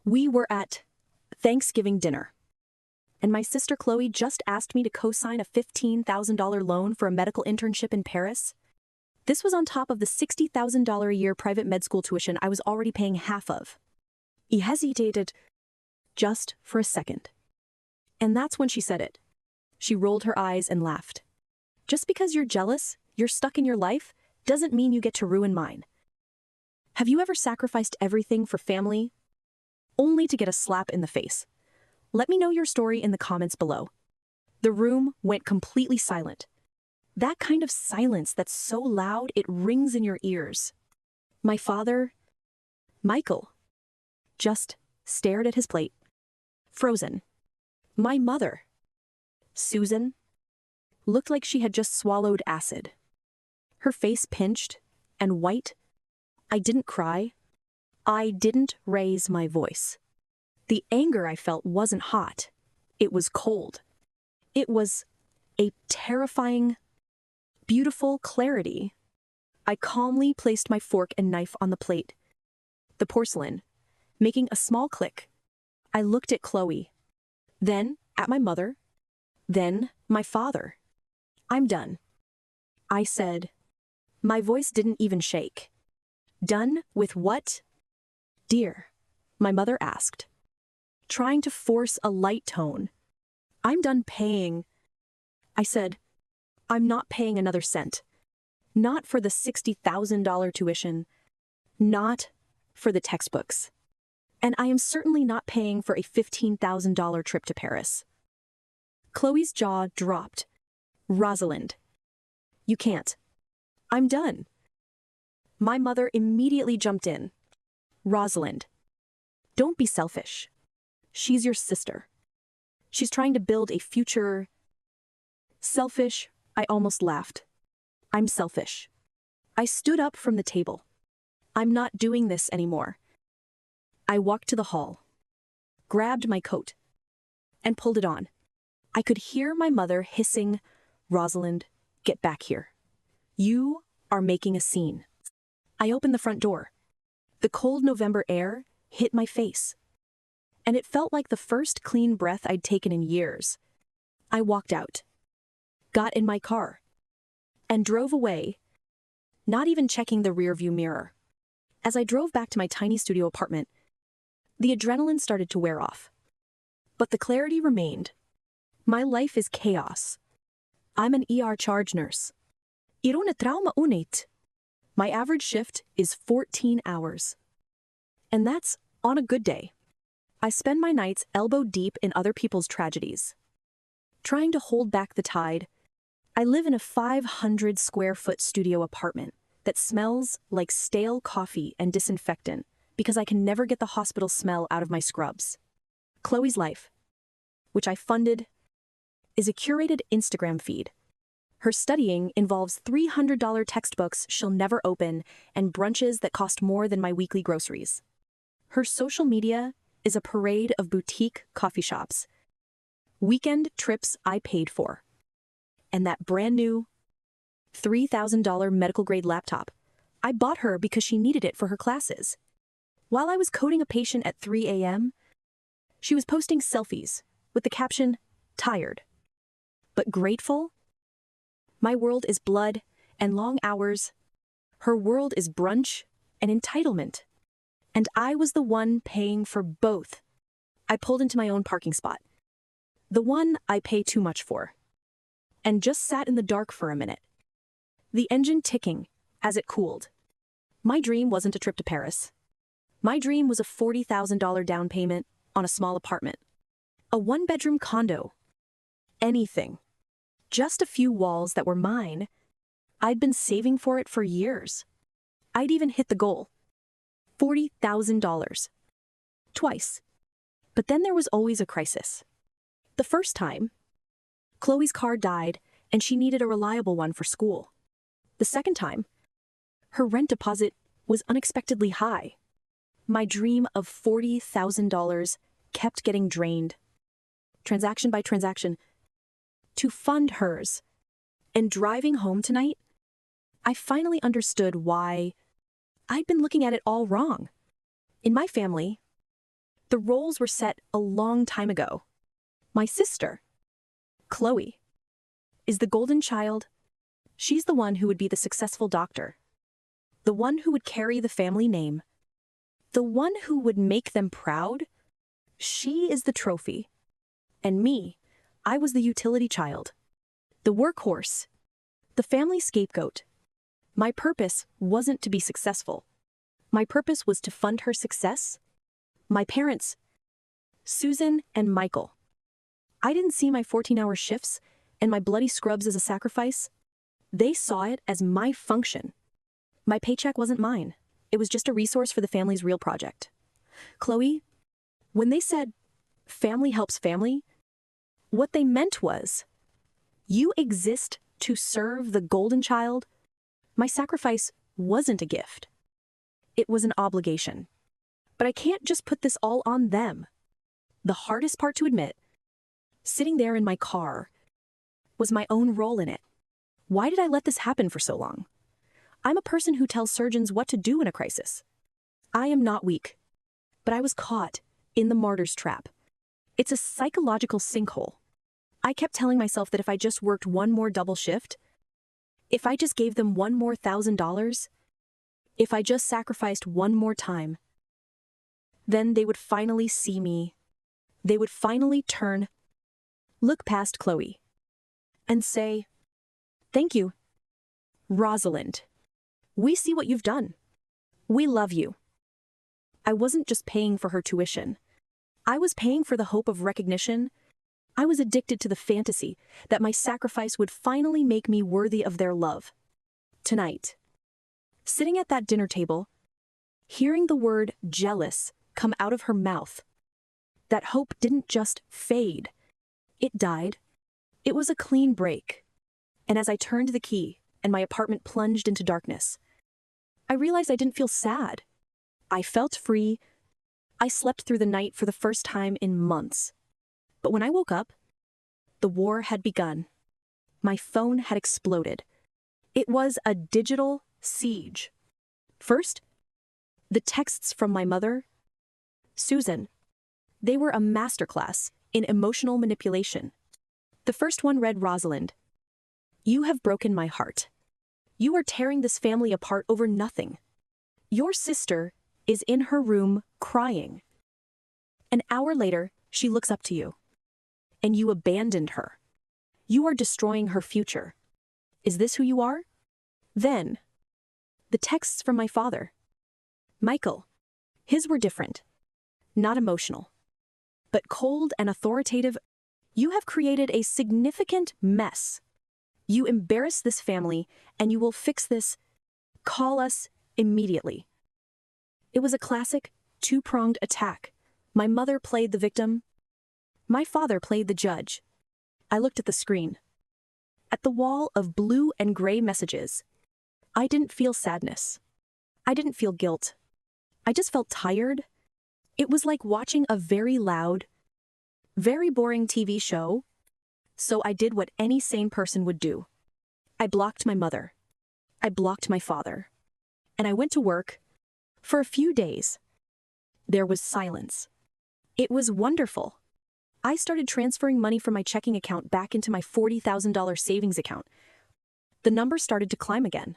We were at Thanksgiving dinner, and my sister Chloe just asked me to co-sign a $15,000 loan for a medical internship in Paris. This was on top of the $60,000 a year private med school tuition I was already paying half of. He hesitated just for a second. And that's when she said it. She rolled her eyes and laughed. Just because you're jealous, you're stuck in your life, doesn't mean you get to ruin mine. Have you ever sacrificed everything for family, only to get a slap in the face? Let me know your story in the comments below. The room went completely silent. That kind of silence that's so loud it rings in your ears. My father, Michael, just stared at his plate, frozen. My mother, Susan, looked like she had just swallowed acid. Her face pinched and white. I didn't cry. I didn't raise my voice. The anger I felt wasn't hot. It was cold. It was a terrifying, beautiful clarity. I calmly placed my fork and knife on the plate, the porcelain, making a small click. I looked at Chloe, then at my mother, then my father. I'm done, I said. My voice didn't even shake. Done with what, dear? My mother asked, trying to force a light tone. I'm done paying. I said, I'm not paying another cent. Not for the $60,000 tuition. Not for the textbooks. And I am certainly not paying for a $15,000 trip to Paris. Chloe's jaw dropped. Rosalind, you can't. I'm done. My mother immediately jumped in. Rosalind, don't be selfish. She's your sister. She's trying to build a future. Selfish, I almost laughed. I'm selfish. I stood up from the table. I'm not doing this anymore. I walked to the hall, grabbed my coat, and pulled it on. I could hear my mother hissing, Rosalind, get back here. You are making a scene. I opened the front door. The cold November air hit my face, and it felt like the first clean breath I'd taken in years. I walked out, got in my car, and drove away, not even checking the rearview mirror. As I drove back to my tiny studio apartment, the adrenaline started to wear off. But the clarity remained. My life is chaos. I'm an ER charge nurse. Irone trauma unit. My average shift is 14 hours. And that's on a good day. I spend my nights elbow deep in other people's tragedies. Trying to hold back the tide, I live in a 500 square foot studio apartment that smells like stale coffee and disinfectant because I can never get the hospital smell out of my scrubs. Chloe's life, which I funded, is a curated Instagram feed. Her studying involves $300 textbooks she'll never open and brunches that cost more than my weekly groceries. Her social media is a parade of boutique coffee shops, weekend trips I paid for, and that brand new $3,000 medical grade laptop. I bought her because she needed it for her classes. While I was coding a patient at 3 a.m., she was posting selfies with the caption, tired, but grateful. My world is blood and long hours. Her world is brunch and entitlement. And I was the one paying for both. I pulled into my own parking spot, the one I pay too much for, and just sat in the dark for a minute, the engine ticking as it cooled. My dream wasn't a trip to Paris. My dream was a $40,000 down payment on a small apartment, a one-bedroom condo, anything. Just a few walls that were mine. I'd been saving for it for years. I'd even hit the goal. $40,000. Twice. But then there was always a crisis. The first time, Chloe's car died and she needed a reliable one for school. The second time, her rent deposit was unexpectedly high. My dream of $40,000 kept getting drained, transaction by transaction, to fund hers. And driving home tonight, I finally understood why I'd been looking at it all wrong. In my family, The roles were set a long time ago. My sister, Chloe, is the golden child. She's the one who would be the successful doctor, the one who would carry the family name, the one who would make them proud. She is the trophy. And me, I was the utility child, the workhorse, the family scapegoat. My purpose wasn't to be successful. My purpose was to fund her success. My parents, Susan and Michael. I didn't see my 14-hour shifts and my bloody scrubs as a sacrifice. They saw it as my function. My paycheck wasn't mine. It was just a resource for the family's real project. Chloe, when they said, family helps family, what they meant was, you exist to serve the golden child. My sacrifice wasn't a gift. It was an obligation. But I can't just put this all on them. The hardest part to admit, sitting there in my car, was my own role in it. Why did I let this happen for so long? I'm a person who tells surgeons what to do in a crisis. I am not weak, but I was caught in the martyr's trap. It's a psychological sinkhole. I kept telling myself that if I just worked one more double shift, if I just gave them one more $1,000, if I just sacrificed one more time, then they would finally see me. They would finally look past Chloe, and say, thank you, Rosalind. We see what you've done. We love you. I wasn't just paying for her tuition. I was paying for the hope of recognition. I was addicted to the fantasy that my sacrifice would finally make me worthy of their love. Tonight, sitting at that dinner table, hearing the word jealous come out of her mouth, that hope didn't just fade. It died. It was a clean break. And as I turned the key and my apartment plunged into darkness, I realized I didn't feel sad. I felt free. I slept through the night for the first time in months. But when I woke up, the war had begun. My phone had exploded. It was a digital siege. First, the texts from my mother, Susan. They were a masterclass in emotional manipulation. The first one read, Rosalind, you have broken my heart. You are tearing this family apart over nothing. Your sister is in her room crying. An hour later, she looks up to you. And you abandoned her. You are destroying her future. Is this who you are? Then, the texts from my father, Michael. His were different. Not emotional, but cold and authoritative. You have created a significant mess. You embarrass this family, and you will fix this. Call us immediately. It was a classic, two-pronged attack. My mother played the victim. My father played the judge. I looked at the screen. At the wall of blue and gray messages, I didn't feel sadness. I didn't feel guilt. I just felt tired. It was like watching a very loud, very boring TV show. So I did what any sane person would do. I blocked my mother. I blocked my father. And I went to work. For a few days, there was silence. It was wonderful. I started transferring money from my checking account back into my $40,000 savings account. The number started to climb again.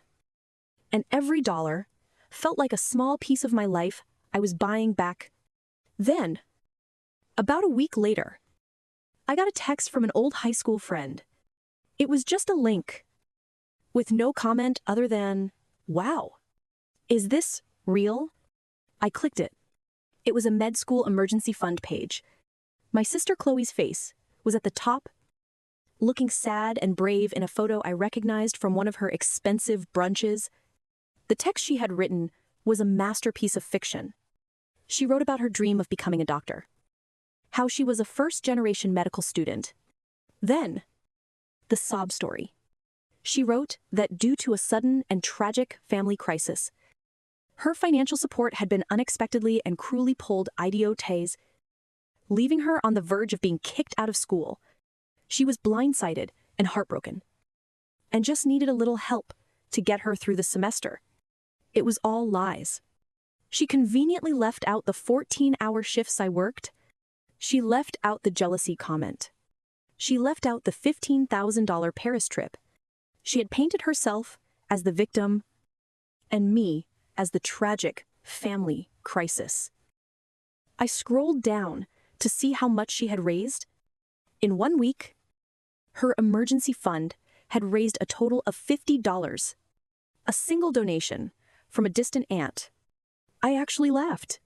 And every dollar felt like a small piece of my life I was buying back. Then, about a week later, I got a text from an old high school friend. It was just a link, with no comment other than, wow, is this real? I clicked it. It was a med school emergency fund page. My sister Chloe's face was at the top, looking sad and brave in a photo I recognized from one of her expensive brunches. The text she had written was a masterpiece of fiction. She wrote about her dream of becoming a doctor, how she was a first-generation medical student. Then, the sob story. She wrote that due to a sudden and tragic family crisis, her financial support had been unexpectedly and cruelly pulled idiotes, leaving her on the verge of being kicked out of school. She was blindsided and heartbroken, and just needed a little help to get her through the semester. It was all lies. She conveniently left out the 14-hour shifts I worked. She left out the jealousy comment. She left out the $15,000 Paris trip. She had painted herself as the victim and me as the tragic family crisis. I scrolled down to see how much she had raised. In 1 week, her emergency fund had raised a total of $50, a single donation from a distant aunt. I actually laughed.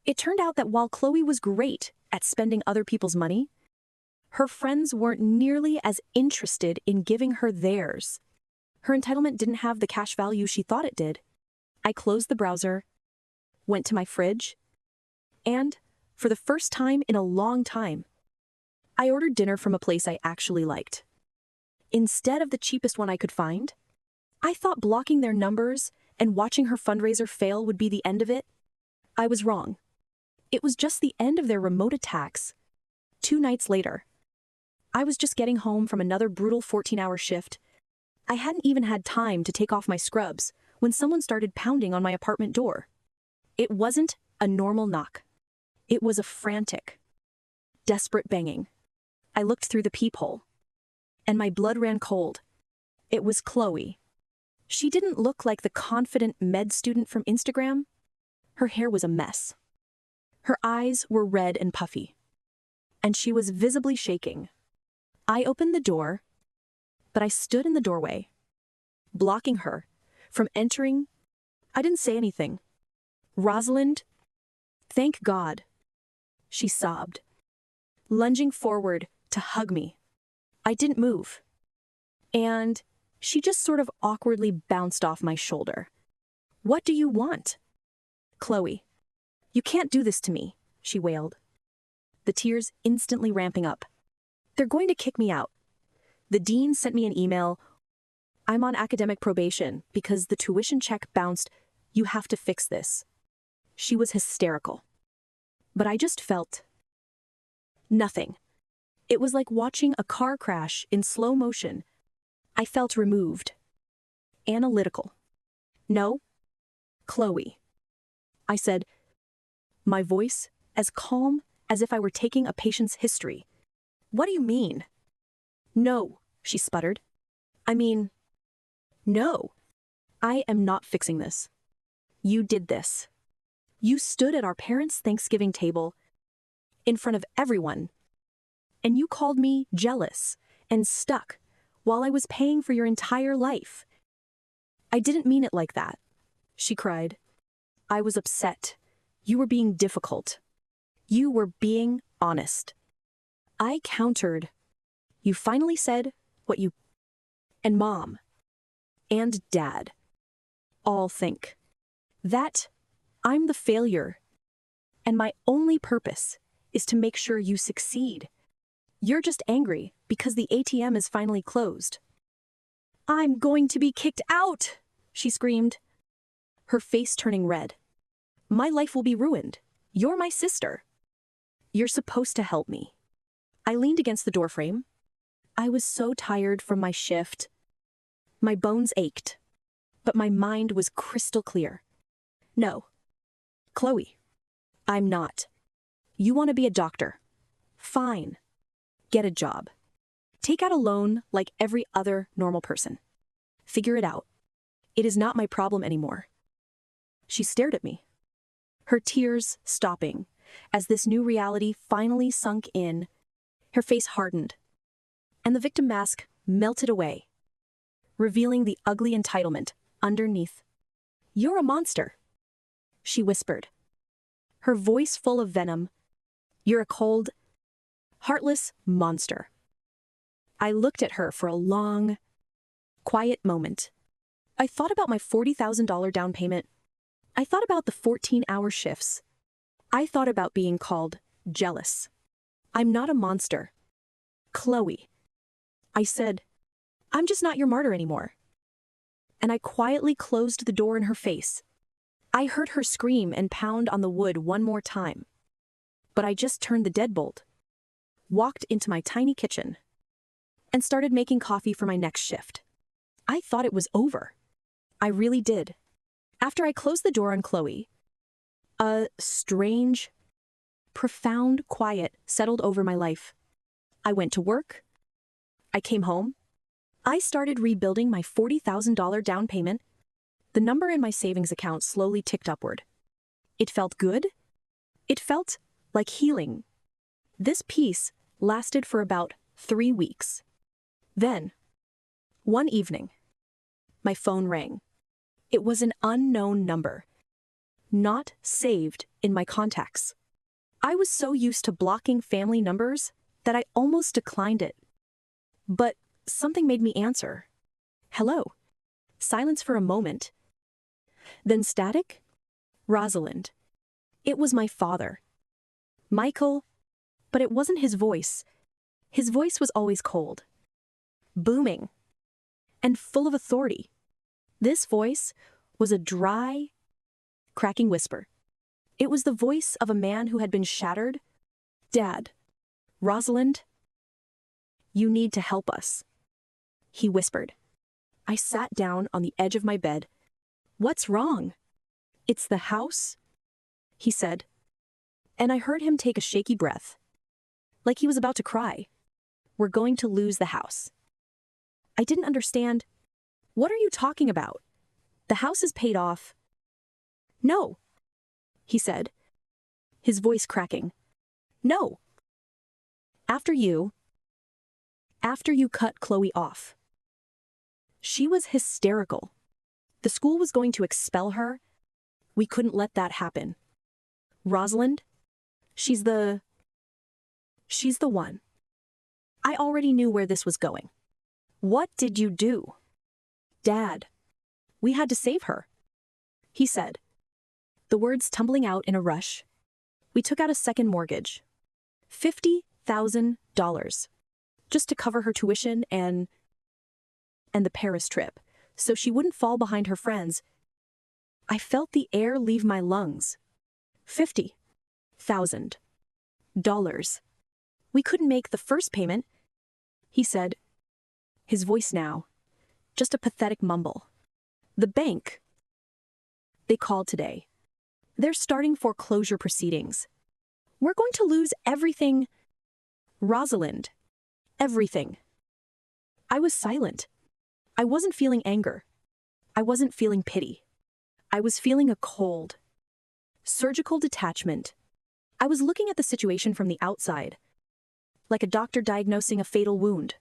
It turned out that while Chloe was great at spending other people's money, her friends weren't nearly as interested in giving her theirs. Her entitlement didn't have the cash value she thought it did. I closed the browser, went to my fridge, and, for the first time in a long time, I ordered dinner from a place I actually liked. Instead of the cheapest one I could find, I thought blocking their numbers and watching her fundraiser fail would be the end of it. I was wrong. It was just the end of their remote attacks. 2 nights later, I was just getting home from another brutal 14-hour shift. I hadn't even had time to take off my scrubs when someone started pounding on my apartment door. It wasn't a normal knock. It was a frantic, desperate banging. I looked through the peephole, and my blood ran cold. It was Chloe. She didn't look like the confident med student from Instagram. Her hair was a mess. Her eyes were red and puffy, and she was visibly shaking. I opened the door, but I stood in the doorway, blocking her from entering. I didn't say anything. "Rosalind, thank God," she sobbed, lunging forward to hug me. I didn't move, and she just sort of awkwardly bounced off my shoulder. "What do you want?" "Chloe, you can't do this to me," she wailed, the tears instantly ramping up. "They're going to kick me out. The dean sent me an email. I'm on academic probation because the tuition check bounced. You have to fix this." She was hysterical. But I just felt nothing. It was like watching a car crash in slow motion. I felt removed, analytical. "No, Chloe," I said, my voice as calm as if I were taking a patient's history. "What do you mean?" "No," she sputtered. "I mean, no. I am not fixing this. You did this. You stood at our parents' Thanksgiving table in front of everyone, and you called me jealous and stuck while I was paying for your entire life." "I didn't mean it like that," she cried. "I was upset. You were being difficult. You were being honest." I countered. "You finally said what you and Mom and Dad all think. That I'm the failure, and my only purpose is to make sure you succeed. You're just angry because the ATM is finally closed." "I'm going to be kicked out," she screamed, her face turning red. "My life will be ruined. You're my sister. You're supposed to help me." I leaned against the doorframe. I was so tired from my shift. My bones ached, but my mind was crystal clear. "No, Chloe, I'm not. You want to be a doctor? Fine. Get a job. Take out a loan like every other normal person. Figure it out. It is not my problem anymore." She stared at me, her tears stopping as this new reality finally sunk in. Her face hardened, and the victim mask melted away, revealing the ugly entitlement underneath. "You're a monster," she whispered, her voice full of venom. "You're a cold, heartless monster." I looked at her for a long, quiet moment. I thought about my $40,000 down payment. I thought about the 14-hour shifts. I thought about being called jealous. "I'm not a monster, Chloe," I said. "I'm just not your martyr anymore." And I quietly closed the door in her face. I heard her scream and pound on the wood one more time. But I just turned the deadbolt, walked into my tiny kitchen, and started making coffee for my next shift. I thought it was over. I really did. After I closed the door on Chloe, A strange, profound quiet settled over my life. I went to work. I came home. I started rebuilding my $40,000 down payment. The number in my savings account slowly ticked upward. It felt good. It felt like healing. This peace lasted for about 3 weeks. Then, one evening, my phone rang. It was an unknown number, not saved in my contacts. I was so used to blocking family numbers that I almost declined it. But something made me answer. Hello. Silence for a moment. Then static. Rosalind. It was my father. Michael. But it wasn't his voice. His voice was always cold, booming, and full of authority. This voice was a dry, cracking whisper. It was the voice of a man who had been shattered. Dad, Rosalind, you need to help us, he whispered. I sat down on the edge of my bed. What's wrong? It's the house, he said. And I heard him take a shaky breath, like he was about to cry. We're going to lose the house. I didn't understand. What are you talking about? The house is paid off. No, he said, his voice cracking. No. After you cut Chloe off. She was hysterical. The school was going to expel her. We couldn't let that happen. Rosalind, she's the one. I already knew where this was going. What did you do? Dad, we had to save her, he said, the words tumbling out in a rush. We took out a second mortgage. $50,000. Just to cover her tuition and the Paris trip, so she wouldn't fall behind her friends. I felt the air leave my lungs. $50,000. We couldn't make the first payment, he said, his voice now just a pathetic mumble. The bank. They called today. They're starting foreclosure proceedings. We're going to lose everything. Rosalind. Everything. I was silent. I wasn't feeling anger. I wasn't feeling pity. I was feeling a cold, surgical detachment. I was looking at the situation from the outside, like a doctor diagnosing a fatal wound.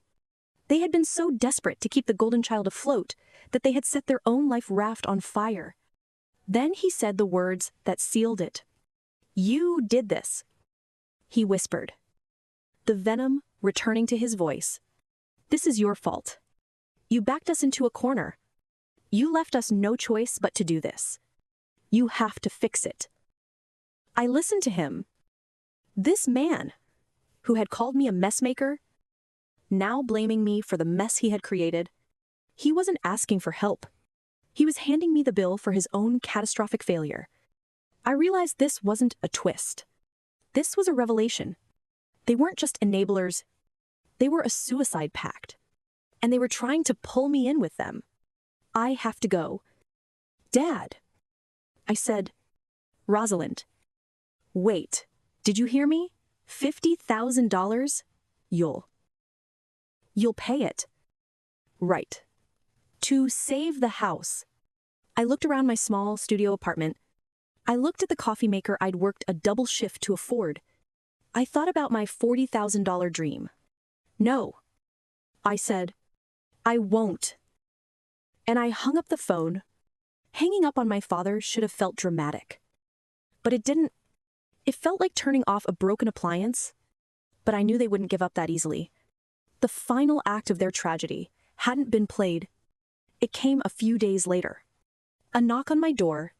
They had been so desperate to keep the golden child afloat that they had set their own life raft on fire. Then he said the words that sealed it. You did this, he whispered, the venom returning to his voice. This is your fault. You backed us into a corner. You left us no choice but to do this. You have to fix it. I listened to him. This man, who had called me a messmaker, now blaming me for the mess he had created, he wasn't asking for help. He was handing me the bill for his own catastrophic failure. I realized this wasn't a twist. This was a revelation. They weren't just enablers. They were a suicide pact. And they were trying to pull me in with them. I have to go. Dad, I said. Rosalind. Wait, did you hear me? $50,000? You'll pay it. Right. To save the house. I looked around my small studio apartment. I looked at the coffee maker I'd worked a double shift to afford. I thought about my $40,000 dream. No, I said. I won't. And I hung up the phone. Hanging up on my father should have felt dramatic. But it didn't. It felt like turning off a broken appliance. But I knew they wouldn't give up that easily. The final act of their tragedy hadn't been played. It came a few days later. A knock on my door.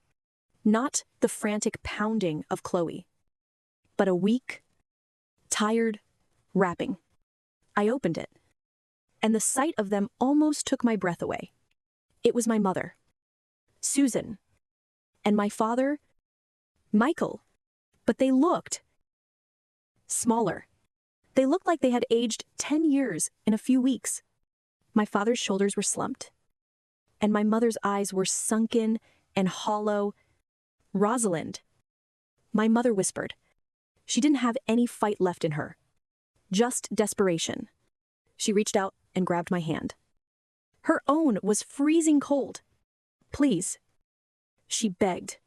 Not the frantic pounding of Chloe, but a weak, tired rapping. I opened it, and the sight of them almost took my breath away. It was my mother, Susan, and my father, Michael, but they looked smaller. They looked like they had aged 10 years in a few weeks. My father's shoulders were slumped, and my mother's eyes were sunken and hollow. Rosalind, My mother whispered. She didn't have any fight left in her. Just desperation. She reached out and grabbed my hand. Her own was freezing cold. Please, she begged,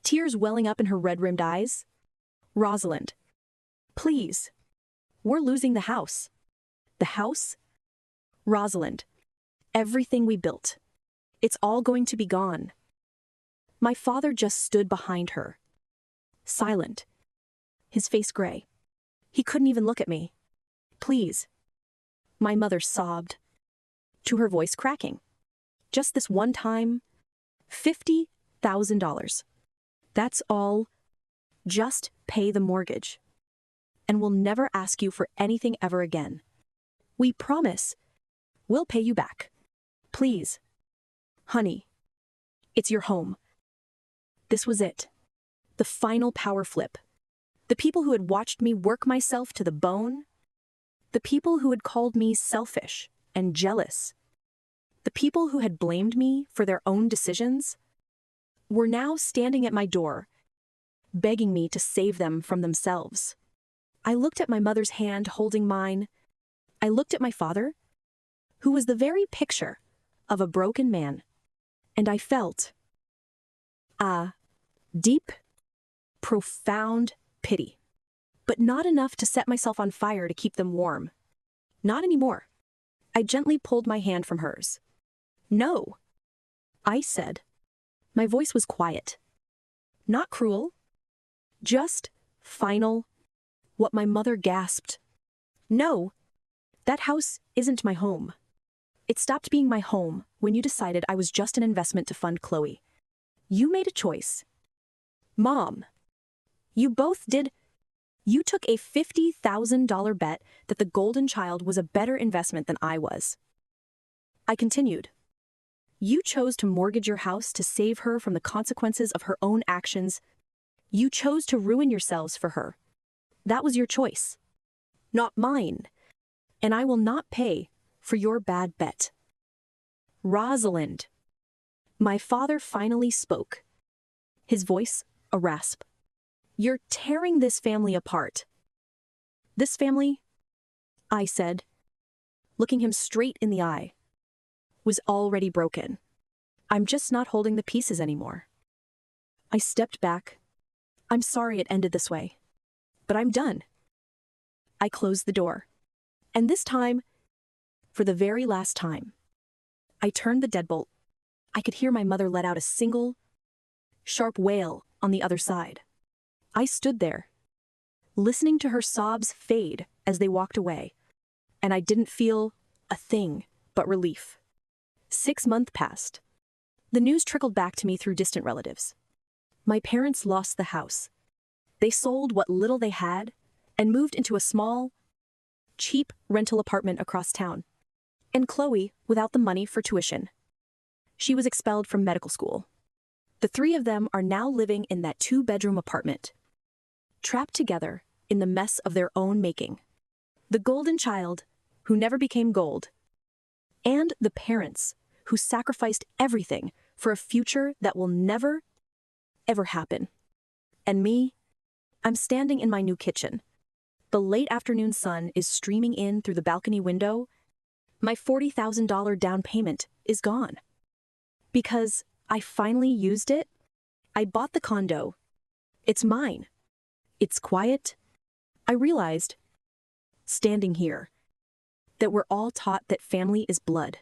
tears welling up in her red-rimmed eyes. Rosalind, please. We're losing the house. The house? Rosalind, everything we built. It's all going to be gone. My father just stood behind her, silent, his face gray. He couldn't even look at me. Please. My mother sobbed, to her voice cracking. Just this one time, $50,000. That's all. Just pay the mortgage. And we'll never ask you for anything ever again. We promise. We'll pay you back. Please. Honey, it's your home. This was it. The final power flip. The people who had watched me work myself to the bone. The people who had called me selfish and jealous. The people who had blamed me for their own decisions were now standing at my door, begging me to save them from themselves. I looked at my mother's hand holding mine. I looked at my father, who was the very picture of a broken man, and I felt deep, profound pity, but not enough to set myself on fire to keep them warm. Not anymore. I gently pulled my hand from hers. No, I said. My voice was quiet. Not cruel. Just final. What my mother gasped. No, that house isn't my home. It stopped being my home when you decided I was just an investment to fund Chloe. You made a choice. Mom, you both did. You took a $50,000 bet that the golden child was a better investment than I was. I continued. You chose to mortgage your house to save her from the consequences of her own actions. You chose to ruin yourselves for her. That was your choice, not mine. And I will not pay for your bad bet. Rosalind. My father finally spoke, his voice a rasp. You're tearing this family apart. This family, I said, looking him straight in the eye, was already broken. I'm just not holding the pieces anymore. I stepped back. I'm sorry it ended this way, but I'm done. I closed the door. And this time, for the very last time, I turned the deadbolt. I could hear my mother let out a single, sharp wail on the other side. I stood there, listening to her sobs fade as they walked away, and I didn't feel a thing but relief. 6 months passed. The news trickled back to me through distant relatives. My parents lost the house. They sold what little they had and moved into a small, cheap rental apartment across town. And Chloe, without the money for tuition. She was expelled from medical school. The three of them are now living in that 2-bedroom apartment, trapped together in the mess of their own making. The golden child, who never became gold, and the parents, who sacrificed everything for a future that will never, ever happen. And me, I'm standing in my new kitchen. The late afternoon sun is streaming in through the balcony window. My $40,000 down payment is gone. Because I finally used it. I bought the condo. It's mine. It's quiet. I realized, standing here, that we're all taught that family is blood,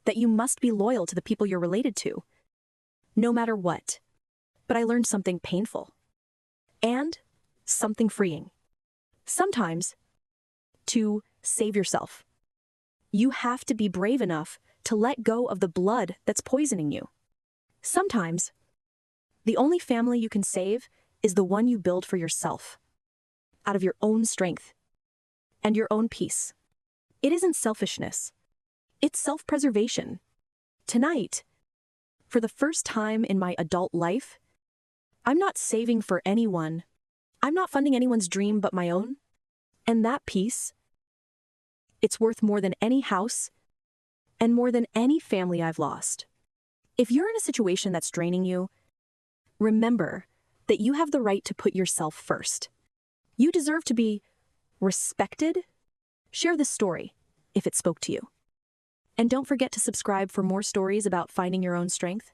that you must be loyal to the people you're related to, no matter what. But I learned something painful and something freeing. Sometimes, to save yourself, you have to be brave enough to let go of the blood that's poisoning you. Sometimes, the only family you can save is the one you build for yourself, out of your own strength and your own peace. It isn't selfishness. It's self-preservation. Tonight, for the first time in my adult life, I'm not saving for anyone. I'm not funding anyone's dream but my own. And that peace, it's worth more than any house and more than any family I've lost. If you're in a situation that's draining you, remember that you have the right to put yourself first. You deserve to be respected. Share this story if it spoke to you. And don't forget to subscribe for more stories about finding your own strength.